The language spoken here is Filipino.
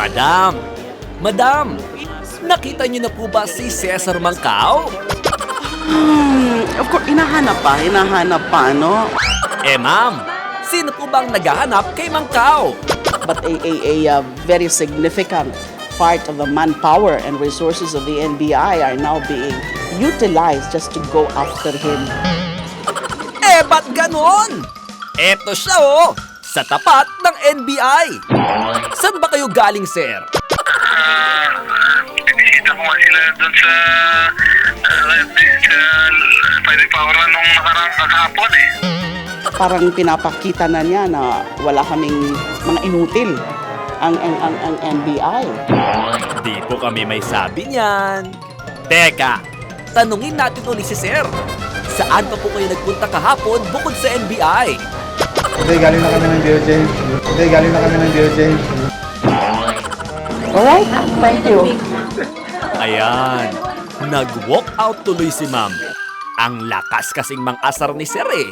Madam, nakita niyo na po ba si Cesar Mancao? Of course, hinahanap pa, no? Ma'am, sino po bang naghahanap kay Mancao? But a very significant part of the manpower and resources of the NBI are now being utilized just to go after him. Ba't ganon? Eto siya sa tapat ng NBI. Saan ba kayo galing, sir? Binisita ko nga sila doon sa Fighting Power nung nakarang kahapon eh. Parang pinapakita na niya na wala kaming mga inutil ang NBI. Di po kami may sabi niyan. Teka, tanungin natin ulit si sir. Saan pa po kayo nagpunta kahapon bukod sa NBI? Hindi, galing na kami ng DOJ. Alright, thank you. Ayan, nag-walk out tuloy si ma'am. Ang lakas kasing mang-asar ni sir eh.